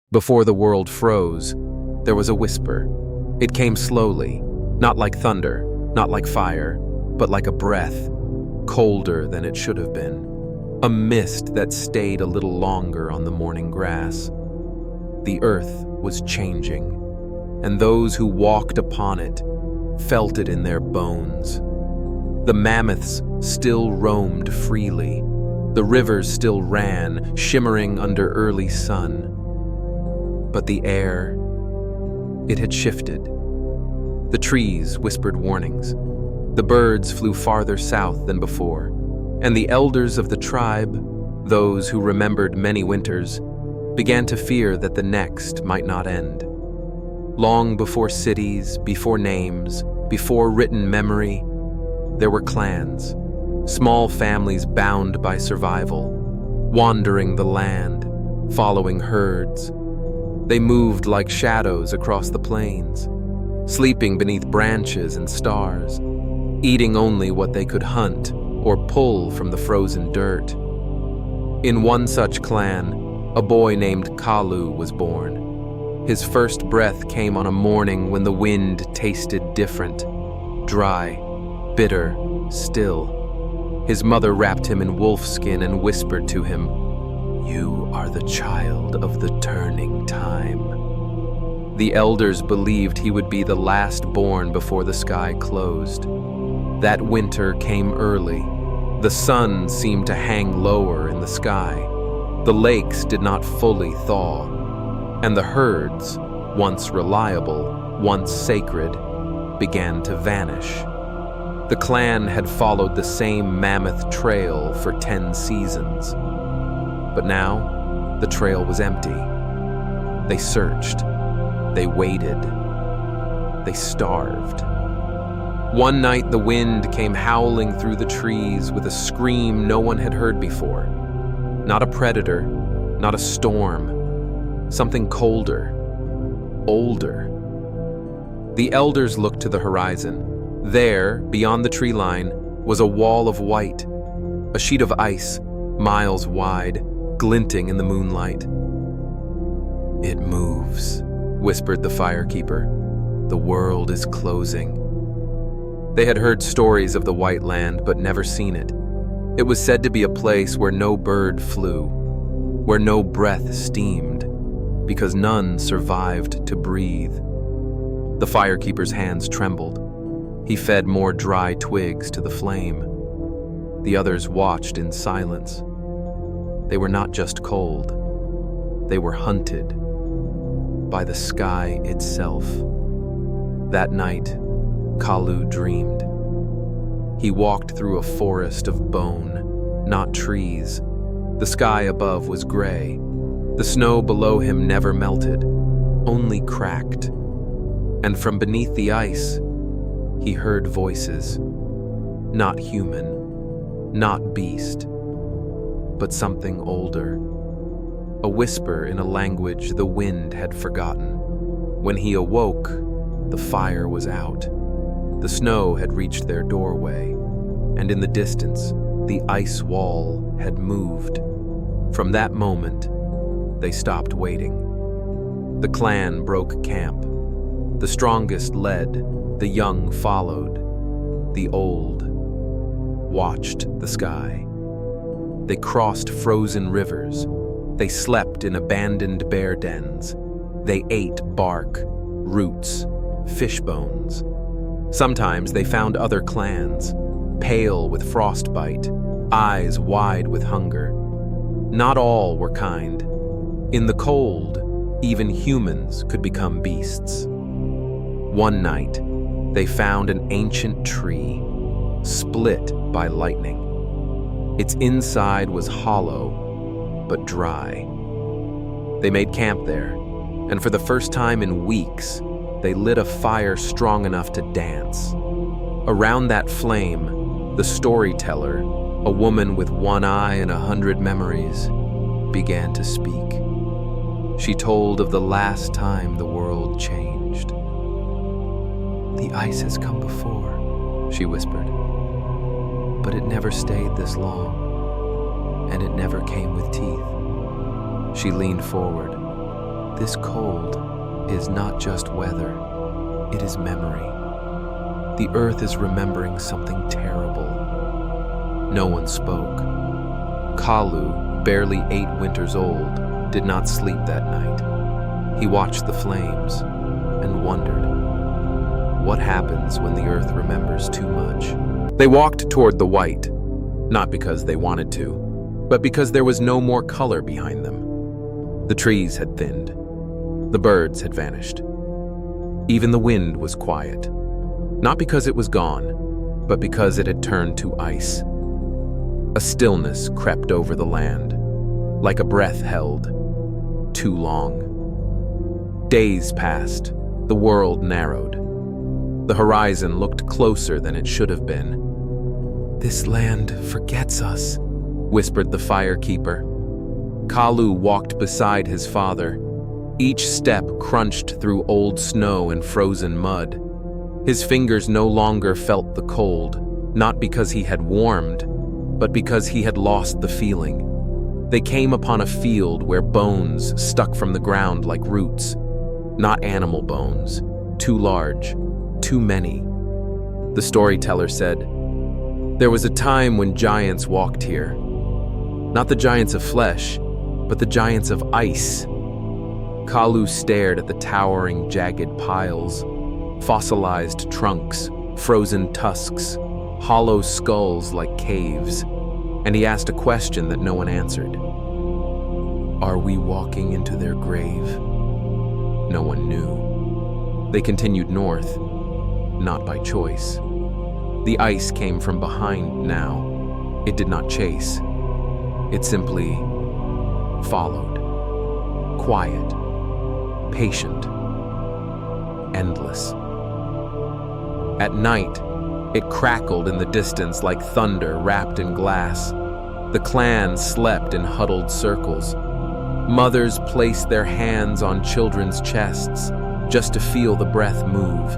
Before the world froze, there was a whisper. It came slowly, not like thunder, not like fire, but like a breath, colder than it should have been. A mist that stayed a little longer on the morning grass. The earth was changing, and those who walked upon it felt it in their bones. The mammoths still roamed freely. The rivers still ran, shimmering under early sun. But the air, it had shifted. The trees whispered warnings. The birds flew farther south than before, and the elders of the tribe, those who remembered many winters, began to fear that the next might not end. Long before cities, before names, before written memory, there were clans, small families bound by survival, wandering the land, following herds. They moved like shadows across the plains, sleeping beneath branches and stars, eating only what they could hunt or pull from the frozen dirt. In one such clan, a boy named Kalu was born. His first breath came on a morning when the wind tasted different, dry, bitter, still. His mother wrapped him in wolfskin and whispered to him, "You are the child of the turning time." The elders believed he would be the last born before the sky closed. That winter came early. The sun seemed to hang lower in the sky. The lakes did not fully thaw, and the herds, once reliable, once sacred, began to vanish. The clan had followed the same mammoth trail for 10 seasons. But now, the trail was empty. They searched. They waited. They starved. One night, the wind came howling through the trees with a scream no one had heard before. Not a predator, not a storm. Something colder, older. The elders looked to the horizon. There, beyond the tree line, was a wall of white, a sheet of ice, miles wide, glinting in the moonlight. "It moves," whispered the firekeeper. "The world is closing." They had heard stories of the White Land, but never seen it. It was said to be a place where no bird flew, where no breath steamed, because none survived to breathe. The firekeeper's hands trembled. He fed more dry twigs to the flame. The others watched in silence. They were not just cold. They were hunted by the sky itself. That night, Kalu dreamed. He walked through a forest of bone, not trees. The sky above was gray. The snow below him never melted, only cracked. And from beneath the ice, he heard voices. Not human, not beast, but something older. A whisper in a language the wind had forgotten. When he awoke, the fire was out. The snow had reached their doorway, and in the distance, the ice wall had moved. From that moment, they stopped waiting. The clan broke camp. The strongest led, the young followed. The old watched the sky. They crossed frozen rivers. They slept in abandoned bear dens. They ate bark, roots, fish bones. Sometimes they found other clans, pale with frostbite, eyes wide with hunger. Not all were kind. In the cold, even humans could become beasts. One night, they found an ancient tree, split by lightning. Its inside was hollow, but dry. They made camp there, and for the first time in weeks, they lit a fire strong enough to dance. Around that flame, the storyteller, a woman with one eye and 100 memories, began to speak. She told of the last time the world changed. "The ice has come before," she whispered, "but it never stayed this long, and it never came with teeth." She leaned forward. This cold is not just weather, it is memory. The earth is remembering something terrible. No one spoke. Kalu, barely 8 winters old, did not sleep that night. He watched the flames and wondered, what happens when the earth remembers too much? They walked toward the white, not because they wanted to, but because there was no more color behind them. The trees had thinned. The birds had vanished. Even the wind was quiet, not because it was gone, but because it had turned to ice. A stillness crept over the land, like a breath held too long. Days passed, the world narrowed. The horizon looked closer than it should have been. "This land forgets us," whispered the firekeeper. Kalu walked beside his father. Each step crunched through old snow and frozen mud. His fingers no longer felt the cold, not because he had warmed, but because he had lost the feeling. They came upon a field where bones stuck from the ground like roots. Not animal bones, too large, too many. The storyteller said, "There was a time when giants walked here. Not the giants of flesh, but the giants of ice." Kalu stared at the towering, jagged piles, fossilized trunks, frozen tusks, hollow skulls like caves, and he asked a question that no one answered. Are we walking into their grave? No one knew. They continued north, not by choice. The ice came from behind now. It did not chase. It simply followed. Quiet, patient, endless. At night, it crackled in the distance like thunder wrapped in glass. The clan slept in huddled circles. Mothers placed their hands on children's chests just to feel the breath move.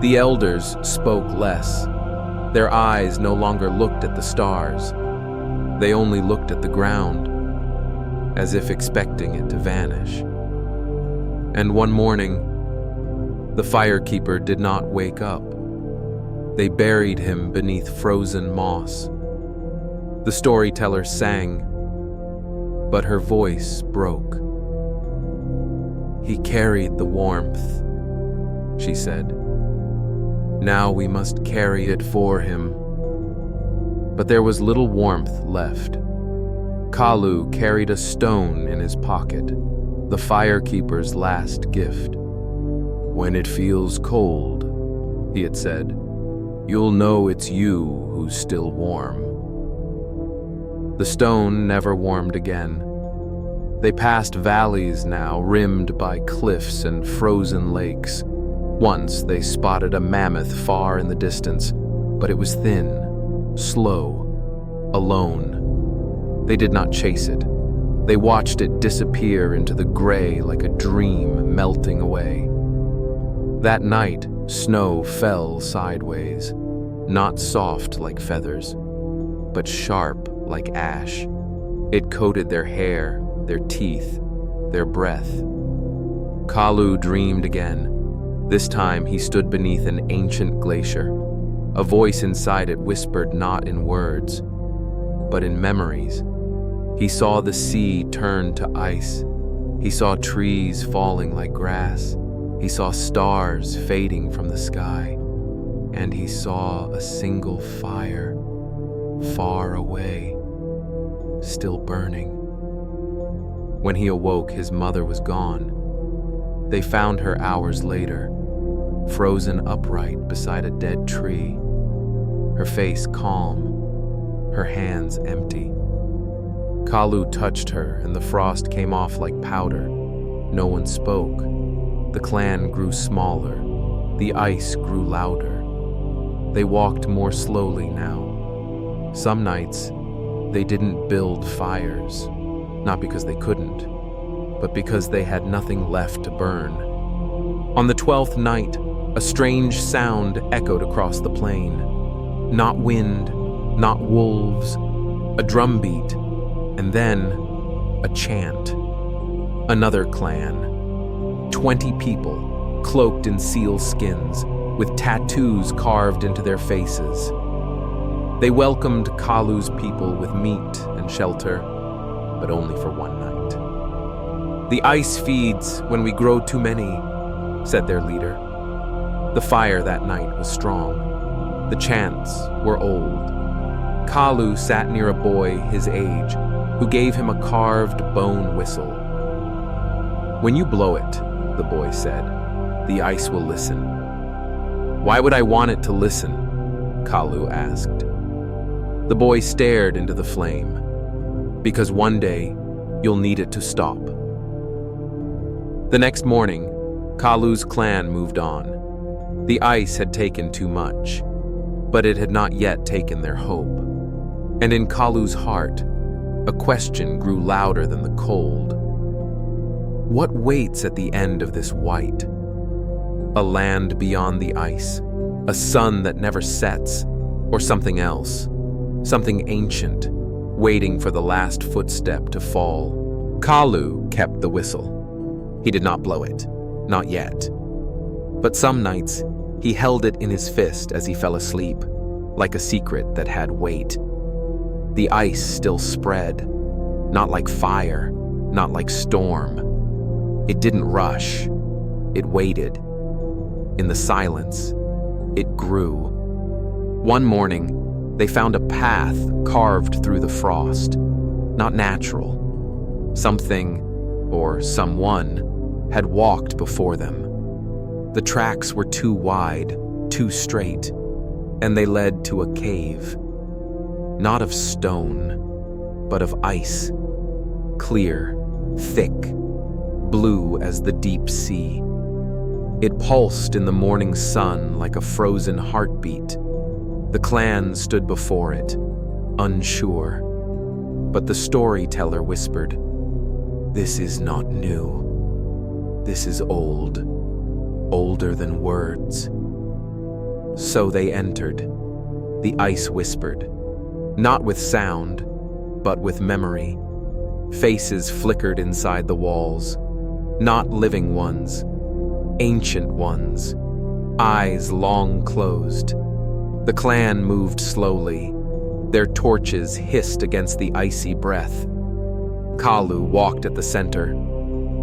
The elders spoke less. Their eyes no longer looked at the stars. They only looked at the ground, as if expecting it to vanish. And one morning, the firekeeper did not wake up. They buried him beneath frozen moss. The storyteller sang, but her voice broke. He carried the warmth, she said. Now we must carry it for him. But there was little warmth left. Kalu carried a stone in his pocket, the firekeeper's last gift. When it feels cold, he had said, you'll know it's you who's still warm. The stone never warmed again. They passed valleys now, rimmed by cliffs and frozen lakes. Once they spotted a mammoth far in the distance, but it was thin, slow, alone. They did not chase it. They watched it disappear into the gray like a dream melting away. That night, snow fell sideways, not soft like feathers, but sharp like ash. It coated their hair, their teeth, their breath. Kalu dreamed again. This time he stood beneath an ancient glacier. A voice inside it whispered not in words, but in memories. He saw the sea turn to ice. He saw trees falling like grass. He saw stars fading from the sky. And he saw a single fire, far away, still burning. When he awoke, his mother was gone. They found her hours later, frozen upright beside a dead tree, her face calm, her hands empty. Kalu touched her, and the frost came off like powder. No one spoke. The clan grew smaller. The ice grew louder. They walked more slowly now. Some nights, they didn't build fires, not because they couldn't, but because they had nothing left to burn. On the 12th night, a strange sound echoed across the plain. Not wind, not wolves, a drumbeat, and then a chant. Another clan. 20 people, cloaked in seal skins, with tattoos carved into their faces. They welcomed Kalu's people with meat and shelter, but only for one night. "The ice feeds when we grow too many," said their leader. The fire that night was strong. The chants were old. Kalu sat near a boy his age, who gave him a carved bone whistle. "When you blow it," the boy said, "the ice will listen." "Why would I want it to listen?" Kalu asked. The boy stared into the flame. "Because one day, you'll need it to stop." The next morning, Kalu's clan moved on. The ice had taken too much, but it had not yet taken their hope. And in Kalu's heart, a question grew louder than the cold. What waits at the end of this white? A land beyond the ice, a sun that never sets, or something else, something ancient, waiting for the last footstep to fall. Kalu kept the whistle. He did not blow it, not yet. But some nights, he held it in his fist as he fell asleep, like a secret that had weight. The ice still spread, not like fire, not like storm. It didn't rush. It waited. In the silence, it grew. One morning, they found a path carved through the frost, not natural. Something, or someone, had walked before them. The tracks were too wide, too straight, and they led to a cave. Not of stone, but of ice. Clear, thick, blue as the deep sea. It pulsed in the morning sun like a frozen heartbeat. The clan stood before it, unsure. But the storyteller whispered, "This is not new. This is old, older than words." So they entered. The ice whispered, not with sound, but with memory. Faces flickered inside the walls, not living ones, ancient ones, eyes long closed. The clan moved slowly. Their torches hissed against the icy breath. Kalu walked at the center.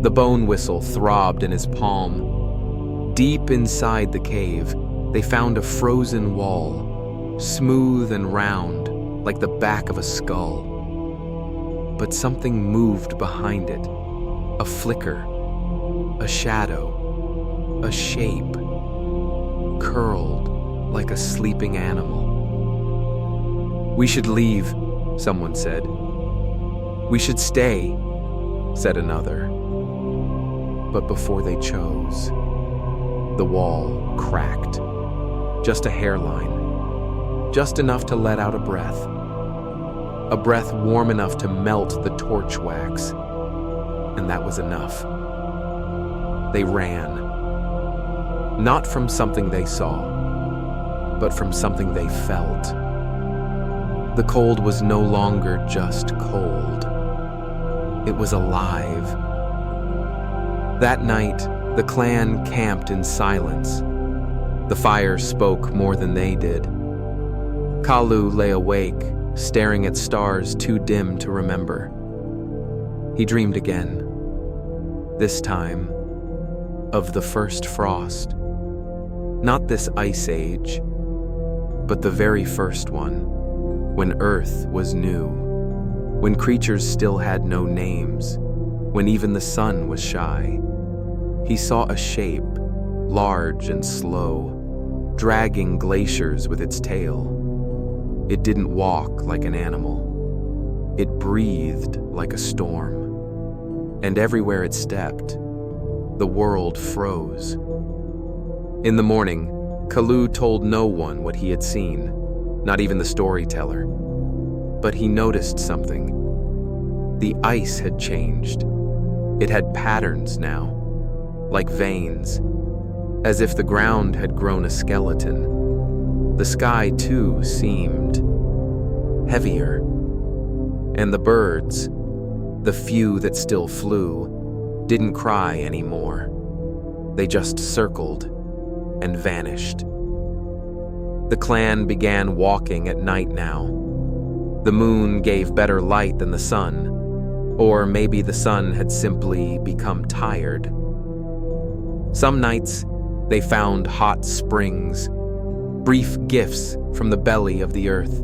The bone whistle throbbed in his palm. Deep inside the cave, they found a frozen wall, smooth and round, like the back of a skull. But something moved behind it, a flicker, a shadow, a shape, curled like a sleeping animal. "We should leave," someone said. "We should stay," said another. But before they chose, the wall cracked. Just a hairline, just enough to let out a breath warm enough to melt the torch wax, and that was enough. They ran, not from something they saw, but from something they felt. The cold was no longer just cold. It was alive. That night, the clan camped in silence. The fire spoke more than they did. Kalu lay awake, staring at stars too dim to remember. He dreamed again, this time, of the first frost. Not this ice age, but the very first one, when Earth was new, when creatures still had no names, when even the sun was shy. He saw a shape, large and slow, dragging glaciers with its tail. It didn't walk like an animal. It breathed like a storm. And everywhere it stepped, the world froze. In the morning, Kalu told no one what he had seen, not even the storyteller. But he noticed something. The ice had changed. It had patterns now, like veins, as if the ground had grown a skeleton. The sky, too, seemed heavier. And the birds, the few that still flew, didn't cry anymore. They just circled and vanished. The clan began walking at night now. The moon gave better light than the sun, or maybe the sun had simply become tired. Some nights, they found hot springs, brief gifts from the belly of the earth.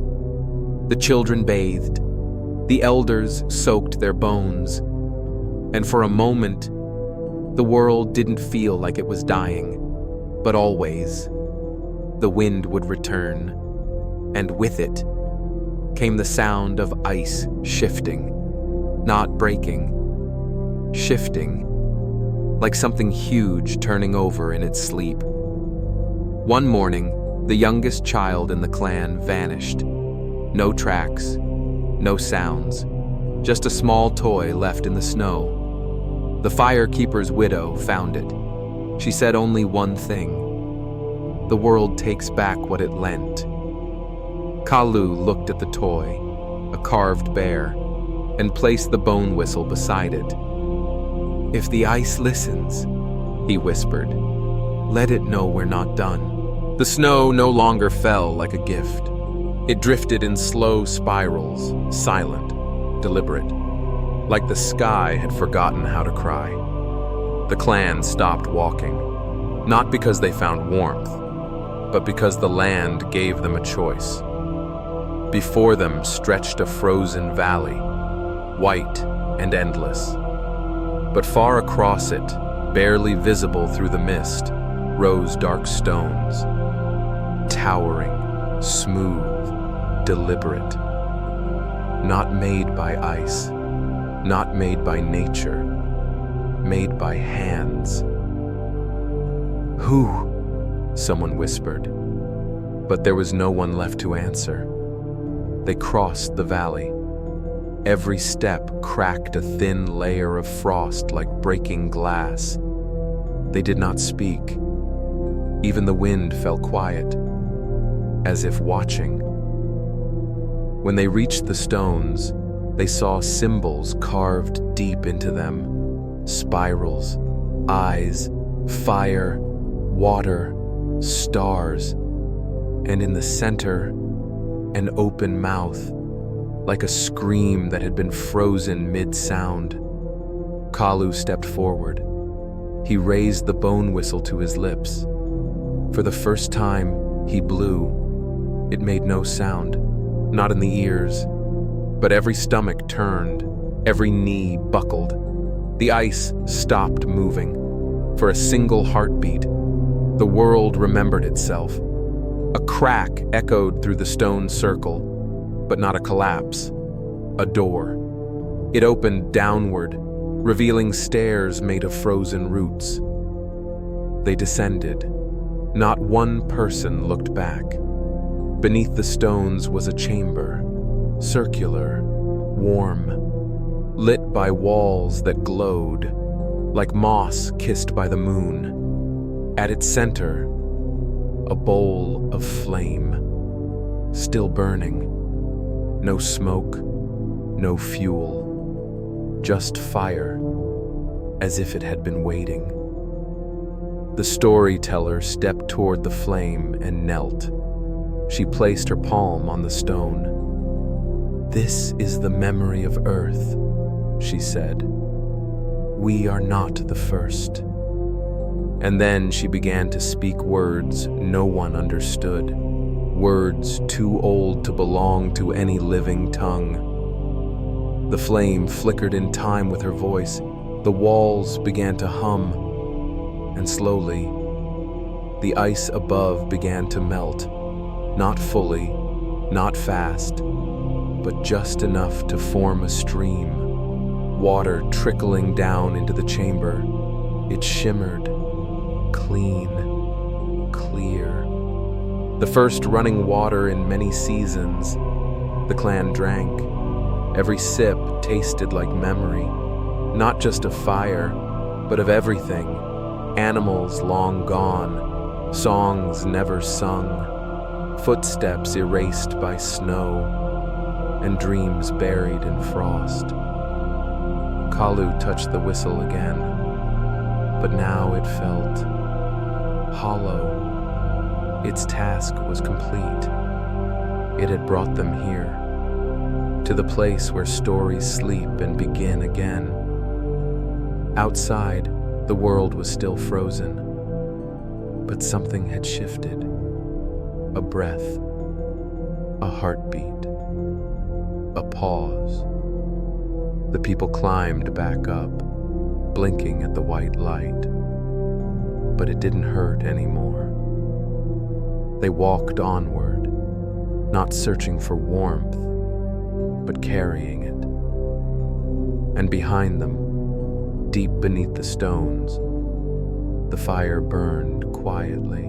The children bathed, the elders soaked their bones, and for a moment, the world didn't feel like it was dying, but always. The wind would return, and with it came the sound of ice shifting, not breaking, shifting, like something huge turning over in its sleep. One morning, the youngest child in the clan vanished. No tracks, no sounds, just a small toy left in the snow. The firekeeper's widow found it. She said only one thing: the world takes back what it lent. Kalu looked at the toy, a carved bear, and placed the bone whistle beside it. "If the ice listens," he whispered, "let it know we're not done." The snow no longer fell like a gift. It drifted in slow spirals, silent, deliberate, like the sky had forgotten how to cry. The clan stopped walking, not because they found warmth, but because the land gave them a choice. Before them stretched a frozen valley, white and endless. But far across it, barely visible through the mist, rose dark stones, towering, smooth, deliberate. Not made by ice, not made by nature, made by hands. "Who?" someone whispered, but there was no one left to answer. They crossed the valley. Every step cracked a thin layer of frost like breaking glass. They did not speak. Even the wind felt quiet, as if watching. When they reached the stones, they saw symbols carved deep into them. Spirals, eyes, fire, water, stars, and in the center, an open mouth, like a scream that had been frozen mid-sound. Kalu stepped forward. He raised the bone whistle to his lips. For the first time, he blew. It made no sound, not in the ears, but every stomach turned, every knee buckled. The ice stopped moving. For a single heartbeat, the world remembered itself. A crack echoed through the stone circle, but not a collapse. A door. It opened downward, revealing stairs made of frozen roots. They descended. Not one person looked back. Beneath the stones was a chamber, circular, warm, lit by walls that glowed, like moss kissed by the moon. At its center, a bowl of flame, still burning. No smoke, no fuel, just fire, as if it had been waiting. The storyteller stepped toward the flame and knelt. She placed her palm on the stone. "This is the memory of Earth," she said. "We are not the first." And then she began to speak words no one understood, words too old to belong to any living tongue. The flame flickered in time with her voice. The walls began to hum, and slowly, the ice above began to melt, not fully, not fast, but just enough to form a stream, water trickling down into the chamber. It shimmered, clean, clear. The first running water in many seasons. The clan drank. Every sip tasted like memory, not just of fire, but of everything. Animals long gone, songs never sung, footsteps erased by snow, and dreams buried in frost. Kalu touched the whistle again. but now it felt hollow. Its task was complete. It had brought them here, to the place where stories sleep and begin again. Outside, the world was still frozen, but something had shifted. A breath, a heartbeat, a pause. The people climbed back up, blinking at the white light, but it didn't hurt anymore. They walked onward, not searching for warmth, but carrying it. And behind them, deep beneath the stones, the fire burned quietly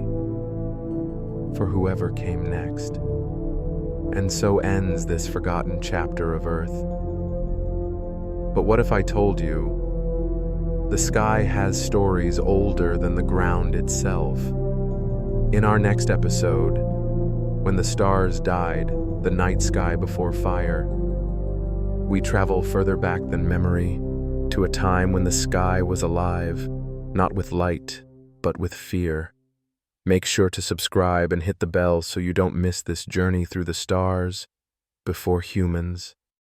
for whoever came next. And so ends this forgotten chapter of Earth. But what if I told you the sky has stories older than the ground itself? In our next episode, when the stars died, the night sky before fire, we travel further back than memory to a time when the sky was alive, not with light, but with fear. Make sure to subscribe and hit the bell so you don't miss this journey through the stars before humans.